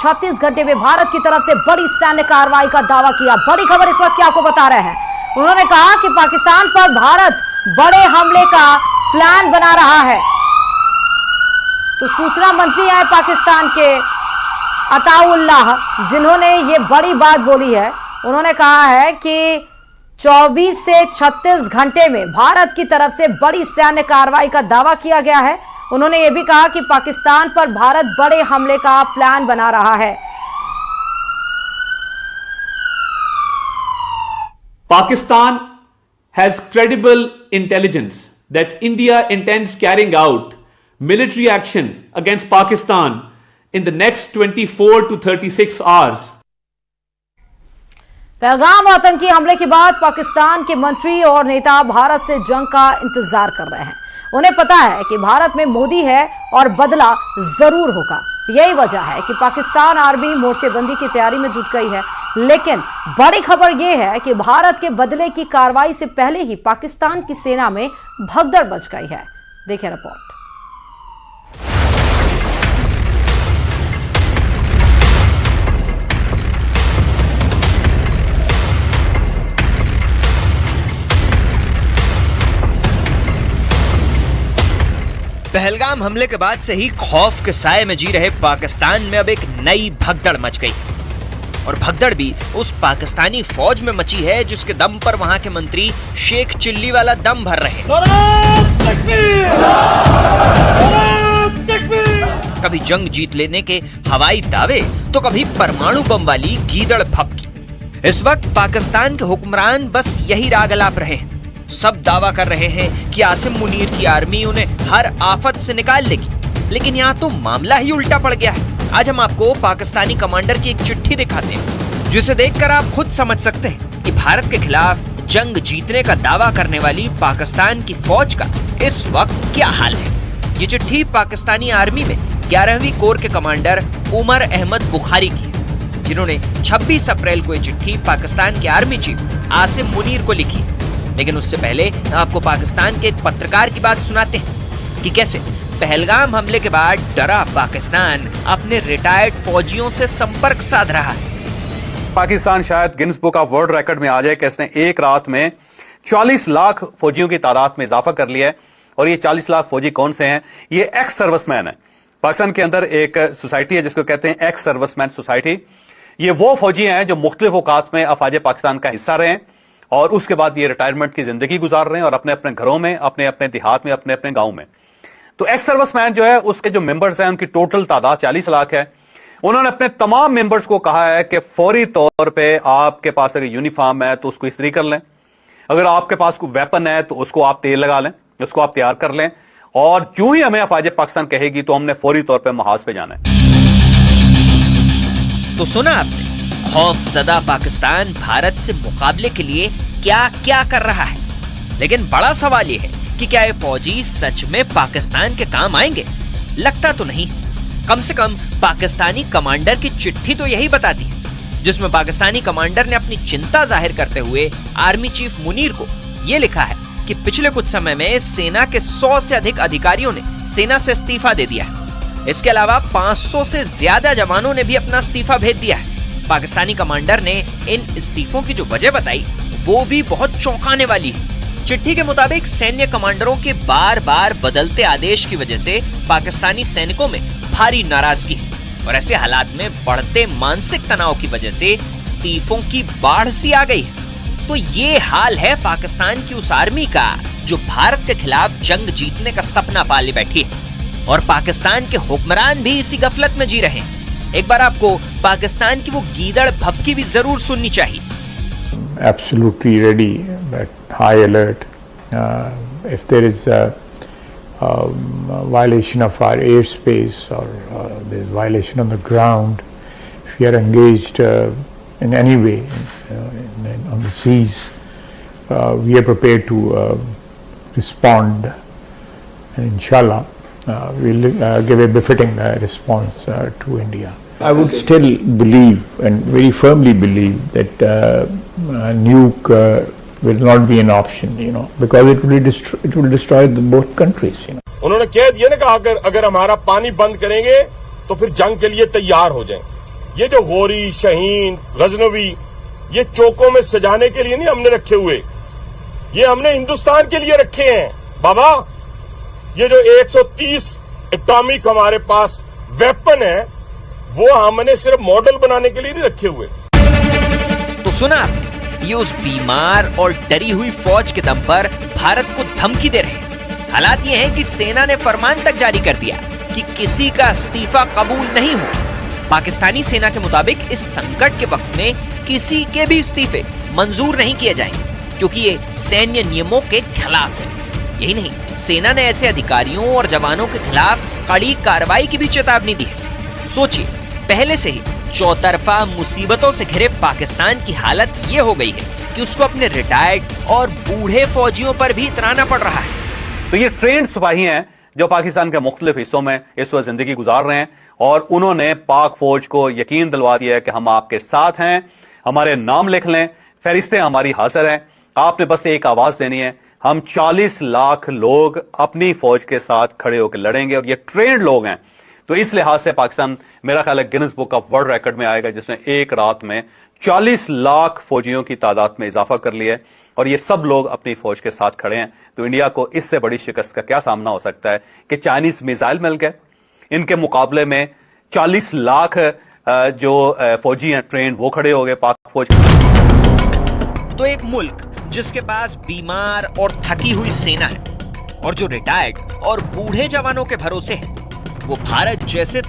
36 घंटे में भारत की तरफ से बड़ी सैन्य कार्रवाई का दावा किया। बड़ी खबर इस वक्त क्या आपको बता रहे हैं। उन्होंने कहा कि पाकिस्तान पर भारत बड़े हमले का प्लान बना रहा है। तो सूचना मंत्री आए पाकिस्तान के अताउल्लाह, जिन्होंने ये बड़ी बात बोली है। उन्होंने कहा है कि 24 से 36 घंटे में भारत की तरफ से बड़ी सैन्य कार्रवाई का दावा किया गया है। उन्होंने ये भी कहा कि पाकिस्तान पर भारत बड़े हमले का प्लान बना रहा है। Pakistan has credible intelligence that India intends carrying out military action against Pakistan in the next 24 to 36 hours. Pahalgam आतंकी हमले के बाद पाकिस्तान के मंत्री और नेता भारत से जंग का इंतजार कर रहे हैं। उन्हें पता है कि भारत में मोदी है और बदला जरूर होगा। यही वजह है कि पाकिस्तान आर्मी मोर्चेबंदी की तैयारी में जुट गई है। लेकिन बड़ी खबर यह है कि भारत के बदले की कार्रवाई से पहले ही पाकिस्तान की सेना में भगदड़ मच गई है। देखिए रिपोर्ट। पहलगाम हमले के बाद से ही खौफ के साए में जी रहे पाकिस्तान में अब एक नई भगदड़ मच गई, और भगदड़ भी उस पाकिस्तानी फौज में मची है जिसके दम पर वहां के मंत्री शेख चिल्ली वाला दम भर रहे हैं। कभी जंग जीत लेने के हवाई दावे तो कभी परमाणु बम वाली गीदड़ फपकी। इस वक्त पाकिस्तान के हुक्मरान बस यही राग अलाप रहे हैं। सब दावा कर रहे हैं कि आसिम मुनीर की आर्मी उन्हें हर आफत से निकाल लेगी, लेकिन यहाँ तो मामला ही उल्टा पड़ गया है। आज हम आपको पाकिस्तानी कमांडर की एक चिट्ठी दिखाते हैं, जिसे देखकर आप खुद समझ सकते हैं कि भारत के खिलाफ जंग जीतने का दावा करने वाली पाकिस्तान की फौज का इस वक्त क्या हाल है। ये चिट्ठी पाकिस्तानी आर्मी में 11वीं कोर के कमांडर उमर अहमद बुखारी की, जिन्होंने 26 अप्रैल को ये चिट्ठी पाकिस्तान के आर्मी चीफ आसिम मुनीर को लिखी। लेकिन उससे पहले आपको पाकिस्तान के एक पत्रकार की बात सुनाते हैं कि कैसे पहलगाम हमले के बाद डरा पाकिस्तान अपने रिटायर्ड फौजियों से संपर्क साध रहा है। पाकिस्तान शायद Guinness book of world record में आ जाए कि इसने एक रात में 40 लाख फौजियों की तादाद में इजाफा कर लिया है। और ये 40 लाख फौजी कौन से हैं? ये एक्स सर्विसमैन है। पाकिस्तान के अंदर एक सोसाइटी है जिसको कहते हैं एक्स सर्विसमैन सोसाइटी। ये वो फौजी हैं जो मुख्तलिफ औकात में अफवाज पाकिस्तान का हिस्सा रहे हैं और उसके बाद ये रिटायरमेंट की जिंदगी गुजार रहे हैं और अपने अपने घरों में, अपने अपने देहात में, अपने अपने गांव में। तो एक्स सर्विसमैन जो है उसके जो मेंबर्स हैं उनकी टोटल तादाद 40 लाख है। उन्होंने अपने तमाम मेंबर्स को कहा है कि फौरी तौर पे आपके पास अगर यूनिफॉर्म है तो उसको इस्त्री कर लें, अगर आपके पास कोई वेपन है तो उसको आप तेल लगा लें, उसको आप तैयार कर लें, और जो ही हमें अफवाज पाकिस्तान कहेगी तो हमने फौरी तौर पर महाज पे जाना है। तो सुना आपने, खौफजदा पाकिस्तान भारत से मुकाबले के लिए क्या क्या कर रहा है। लेकिन बड़ा सवाल यह है कि क्या ये फौजी सच में पाकिस्तान के काम आएंगे? लगता तो नहीं। कम से कम पाकिस्तानी कमांडर की चिट्ठी तो यही बताती है, जिसमें पाकिस्तानी कमांडर ने अपनी चिंता जाहिर करते हुए आर्मी चीफ मुनीर को यह लिखा है कि पिछले कुछ समय में सेना के 100 से अधिक अधिकारियों ने सेना से इस्तीफा दे दिया है। इसके अलावा 500 से ज्यादा जवानों ने भी अपना इस्तीफा भेज दिया है। पाकिस्तानी कमांडर ने इन इस्तीफों की जो वजह बताई वो भी बहुत चौंकाने वाली है। चिट्ठी के मुताबिक सैन्य कमांडरों के बार बार बदलते आदेश की वजह से पाकिस्तानी सैनिकों में भारी नाराजगी है, और ऐसे हालात में बढ़ते मानसिक तनाव की वजह से इस्तीफों की बाढ़ सी आ गई है। तो ये हाल है पाकिस्तान की उस आर्मी का जो भारत के खिलाफ जंग जीतने का सपना पाले बैठी है, और पाकिस्तान के हुक्मरान भी इसी गफलत में जी रहे हैं। एक बार आपको पाकिस्तान की वो गीदड़ भभकी भी जरूर सुननी चाहिए। Absolutely ready, at high alert. If there is a violation of our airspace or there is violation on the ground, if we are engaged in any way on the seas, we are prepared to respond, and inshallah we'll give a befitting response to India. I would still believe and very firmly believe that nuke will not be an option, because it will destroy both countries. उन्होंने कह दिया ना कि अगर हमारा पानी बंद करेंगे तो फिर जंग के लिए तैयार हो जाएं। ये जो गोरी, शहीन, गजनवी, ये चौकों में सजाने के लिए नहीं हमने रखे हुए, ये हमने हिंदुस्तान के लिए रखे हैं बाबा। ये जो 130 एटॉमिक हमारे पास वेपन है, वो हमने सिर्फ मॉडल बनाने के लिए नहीं रखे हुए। तो सुना, ये उस बीमार और डरी हुई फौज के दम पर भारत को धमकी दे रहे हैं। हालात ये हैं कि सेना ने फरमान तक जारी कर दिया कि किसी का इस्तीफा कबूल नहीं होगा। पाकिस्तानी सेना के मुताबिक इस संकट के वक्त में किसी के भी इस्तीफे मंजूर नहीं किए जाएंगे, क्योंकि ये सैन्य नियमों के खिलाफ है। यही नहीं, सेना ने ऐसे अधिकारियों और जवानों के खिलाफ कड़ी कार्रवाई की भी चेतावनी दी है। सोचिए, पहले से ही चौतरफा मुसीबतों से घिरे पाकिस्तान की हालत ये हो गई है कि उसको अपने रिटायर्ड और बूढ़े फौजियों पर भी इतराना पड़ रहा है। तो ये ट्रेंड सिपाही हैं जो पाकिस्तान के मुख्तलिफ हिस्सों में इस वक्त जिंदगी गुजार रहे हैं, और उन्होंने पाक फौज को यकीन दिलवा दिया है कि हम आपके साथ हैं, हमारे नाम लिख लें, फहरिस्तें हमारी हाजिर हैं, आपने बस एक आवाज देनी है, हम 40 लाख लोग अपनी फौज के साथ खड़े होकर लड़ेंगे। और ये ट्रेंड लोग हैं, तो इस लिहाज से पाकिस्तान मेरा ख्याल है Guinness book of world record में आएगा, जिसने एक रात में 40 लाख फौजियों की तादाद में इजाफा कर लिया है, और ये सब लोग अपनी फौज के साथ खड़े हैं। तो इंडिया को इससे बड़ी शिकस्त का क्या सामना हो सकता है कि चाइनीज मिसाइल मिल गए, इनके मुकाबले में 40 लाख जो फौजी हैं ट्रेन, वो खड़े हो गए पाक फौज। तो एक मुल्क जिसके पास बीमार और थकी हुई सेना है और जो रिटायर्ड और बूढ़े जवानों के भरोसे है, वो भारत जैसे